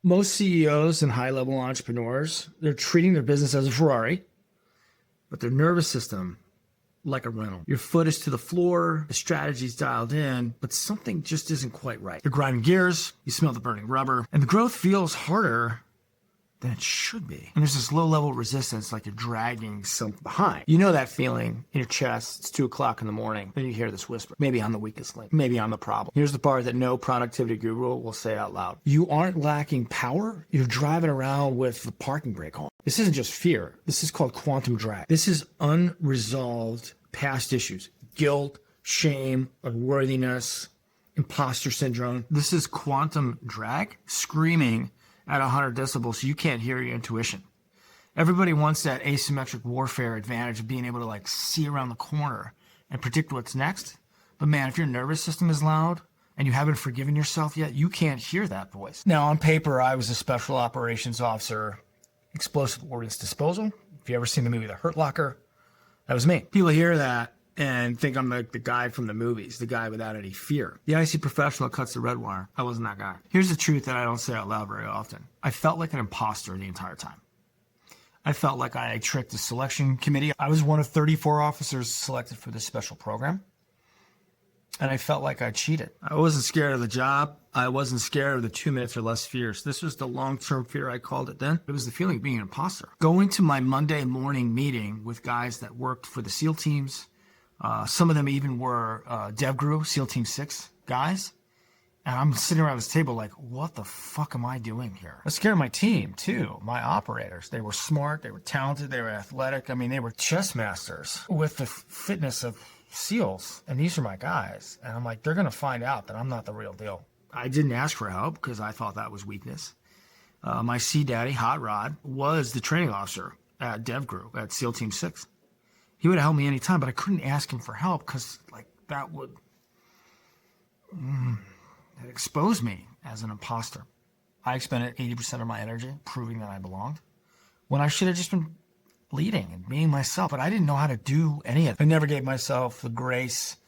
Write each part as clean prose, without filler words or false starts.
Most CEOs and high-level entrepreneurs, they're treating their business as a Ferrari, but their nervous system like a rental. Your foot is to the floor, the strategy's dialed in, but something just isn't quite right. You're grinding gears, you smell the burning rubber, and the growth feels harder than it should be. And there's this low-level resistance, like you're dragging something behind. You know that feeling in your chest. It's 2 o'clock in the morning. Then you hear this whisper. Maybe I'm the weakest link. Maybe I'm the problem. Here's the part that no productivity guru will say out loud. You aren't lacking power. You're driving around with the parking brake on. This isn't just fear. This is called quantum drag. This is unresolved past issues. Guilt, shame, unworthiness, imposter syndrome. This is quantum drag screaming at 100 decibels so you can't hear your intuition. Everybody wants that asymmetric warfare advantage of being able to like see around the corner and predict what's next. But man, if your nervous system is loud and you haven't forgiven yourself yet, you can't hear that voice. Now on paper, I was a special operations officer, explosive ordnance disposal. If you ever seen the movie The Hurt Locker, that was me. People hear that and think I'm like the guy from the movies, the guy without any fear. The IC professional cuts the red wire. I wasn't that guy. Here's the truth that I don't say out loud very often. I felt like an imposter the entire time. I felt like I tricked the selection committee. I was one of 34 officers selected for this special program. And I felt like I cheated. I wasn't scared of the job. I wasn't scared of the 2 minutes or less fears. This was the long-term fear, I called it then. It was the feeling of being an imposter. Going to my Monday morning meeting with guys that worked for the SEAL teams, some of them even were DevGru, SEAL Team 6 guys. And I'm sitting around this table like, what the fuck am I doing here? I scared my team too, my operators. They were smart, they were talented, they were athletic. I mean, they were chess masters with the fitness of SEALs. And these are my guys. And I'm like, they're going to find out that I'm not the real deal. I didn't ask for help because I thought that was weakness. My C Daddy, Hot Rod, was the training officer at DevGru at SEAL Team 6. He would have helped me anytime, but I couldn't ask him for help because like that would expose me as an imposter. I expended 80% of my energy proving that I belonged when I should have just been leading and being myself, but I didn't know how to do any of it. I never gave myself the grace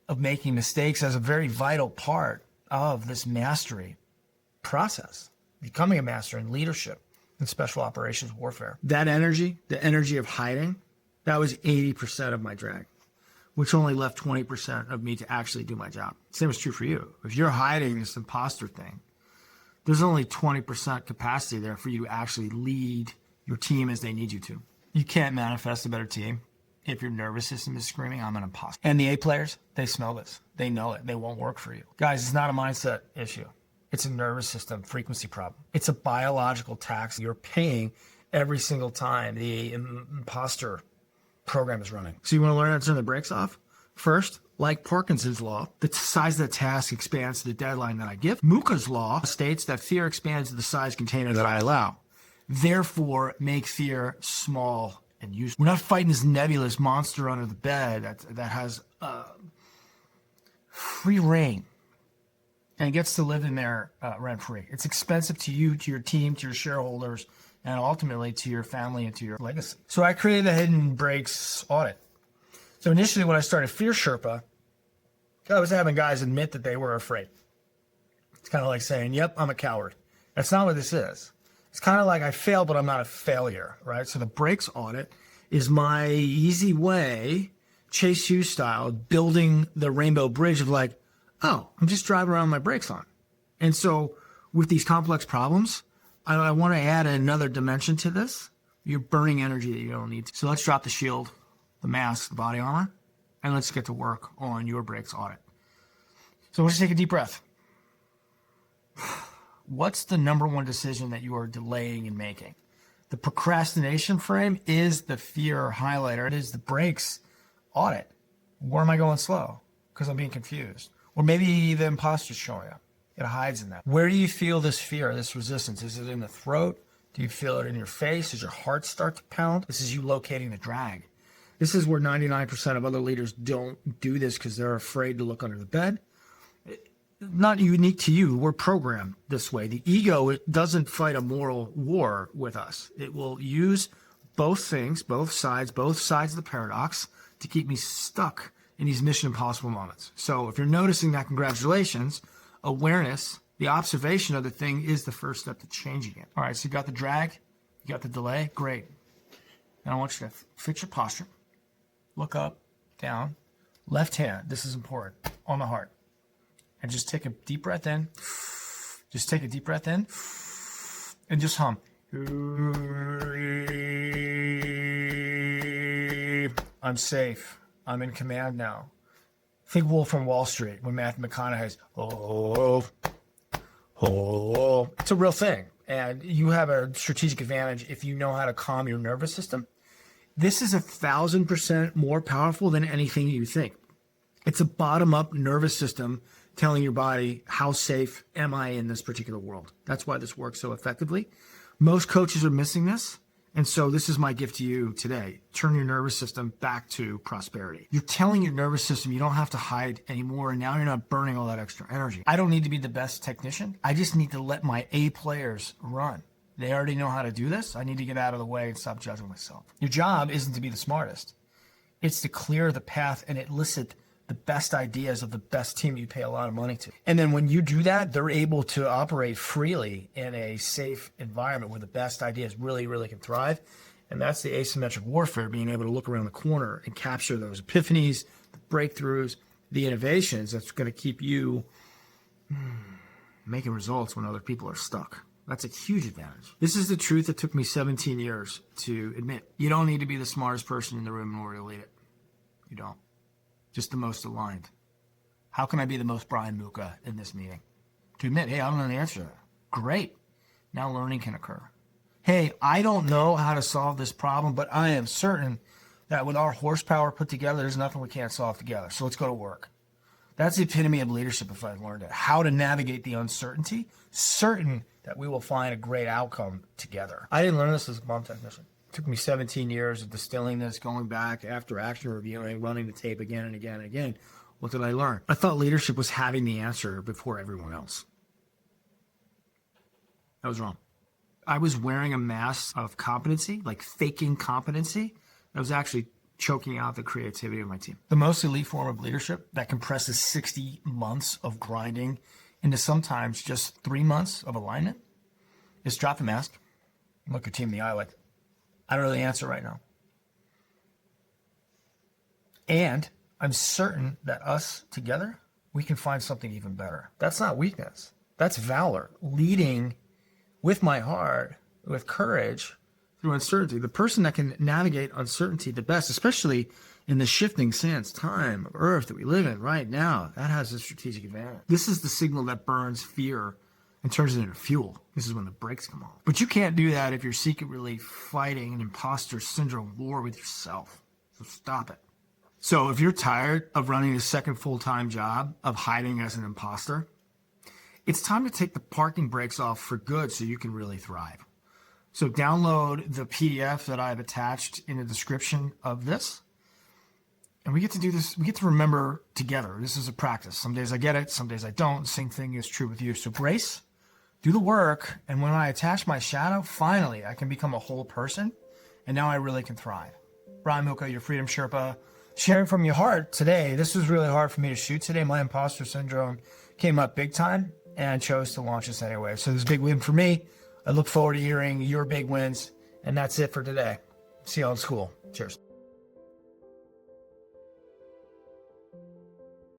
of making mistakes as a very vital part of this mastery process, becoming a master in leadership and special operations warfare. That energy, the energy of hiding, that was 80% of my drag, which only left 20% of me to actually do my job. Same is true for you. If you're hiding this imposter thing, there's only 20% capacity there for you to actually lead your team as they need you to. You can't manifest a better team if your nervous system is screaming, I'm an imposter. And the A players, they smell this. They know it. They won't work for you. Guys, it's not a mindset issue. It's a nervous system frequency problem. It's a biological tax you're paying every single time the imposter program is running. So you want to learn how to turn the brakes off? First, like Parkinson's law, the size of the task expands to the deadline that I give. Muka's law states that fear expands to the size container that I allow. Therefore, make fear small and useful. We're not fighting this nebulous monster under the bed that has free reign and gets to live in there rent-free. It's expensive to you, to your team, to your shareholders, and ultimately to your family and to your legacy. So I created the Hidden Brakes Audit. So initially when I started Fear Sherpa, I was having guys admit that they were afraid. It's kind of like saying, yep, I'm a coward. That's not what this is. It's kind of like I failed, but I'm not a failure, right? So the Brakes Audit is my easy way, Chase Hughes style, building the rainbow bridge of like, oh, I'm just driving around with my brakes on. And so with these complex problems, I want to add another dimension to this. You're burning energy that you don't need. So let's drop the shield, the mask, the body armor, and let's get to work on your brakes audit. So let's take a deep breath. What's the number one decision that you are delaying in making? The procrastination frame is the fear highlighter. It is the brakes audit. Where am I going slow? Because I'm being confused. Or maybe the imposter's showing up. It hides in that. Where do you feel this fear, this resistance? Is it in the throat? Do you feel it in your face? Does your heart start to pound? This is you locating the drag. This is where 99% of other leaders don't do this because they're afraid to look under the bed. Not unique to you. We're programmed this way. The ego, it doesn't fight a moral war with us. It will use both things, both sides of the paradox to keep me stuck in these mission impossible moments. So if you're noticing that, congratulations. Awareness The observation of the thing is the first step to changing it. All right, so you got the drag, you got the delay, great. Now I want you to fix your posture. Look up, down, left hand, this is important, on the heart. And just take a deep breath in. Just take a deep breath in and just hum. I'm safe. I'm in command now. Think Wolf from Wall Street when Matthew McConaughey's, it's a real thing. And you have a strategic advantage if you know how to calm your nervous system. This is 1,000% more powerful than anything you think. It's a bottom-up nervous system telling your body, how safe am I in this particular world? That's why this works so effectively. Most coaches are missing this. And so this is my gift to you today. Turn your nervous system back to prosperity. You're telling your nervous system you don't have to hide anymore, and now you're not burning all that extra energy. I don't need to be the best technician. I just need to let my A players run. They already know how to do this. I need to get out of the way and stop judging myself. Your job isn't to be the smartest. It's to clear the path and elicit the best ideas of the best team you pay a lot of money to. And then when you do that, they're able to operate freely in a safe environment where the best ideas really, really can thrive. And that's the asymmetric warfare, being able to look around the corner and capture those epiphanies, the breakthroughs, the innovations that's going to keep you making results when other people are stuck. That's a huge advantage. This is the truth that took me 17 years to admit. You don't need to be the smartest person in the room in order to lead it. You don't. Just the most aligned. How can I be the most Brian Muka in this meeting? To admit, hey, I don't know the answer to that. Great. Now learning can occur. Hey, I don't know how to solve this problem, but I am certain that with our horsepower put together, there's nothing we can't solve together. So let's go to work. That's the epitome of leadership if I've learned it. How to navigate the uncertainty, certain that we will find a great outcome together. I didn't learn this as a bomb technician. It took me 17 years of distilling this, going back after action reviewing, running the tape again and again and again. What did I learn? I thought leadership was having the answer before everyone else. I was wrong. I was wearing a mask of competency, like faking competency. I was actually choking out the creativity of my team. The most elite form of leadership that compresses 60 months of grinding into sometimes just 3 months of alignment is drop the mask, look your team in the eye like, I don't know the answer right now. And I'm certain that us together, we can find something even better. That's not weakness. That's valor. Leading with my heart, with courage, through uncertainty. The person that can navigate uncertainty the best, especially in the shifting sands time of Earth that we live in right now, that has a strategic advantage. This is the signal that burns fear and turns it into fuel. This is when the brakes come off. But you can't do that if you're secretly fighting an imposter syndrome war with yourself. So stop it. So if you're tired of running a second full-time job, of hiding as an imposter, it's time to take the parking brakes off for good so you can really thrive. So download the PDF that I've attached in the description of this. And we get to do this, we get to remember together. This is a practice. Some days I get it, some days I don't. Same thing is true with you. So brace, do the work, and when I attach my shadow, finally I can become a whole person, and now I really can thrive. Brian Muka, your Freedom Sherpa, sharing from your heart today. This was really hard for me to shoot today. My imposter syndrome came up big time, and I chose to launch this anyway. So this is a big win for me. I look forward to hearing your big wins, and that's it for today. See you all in school. Cheers.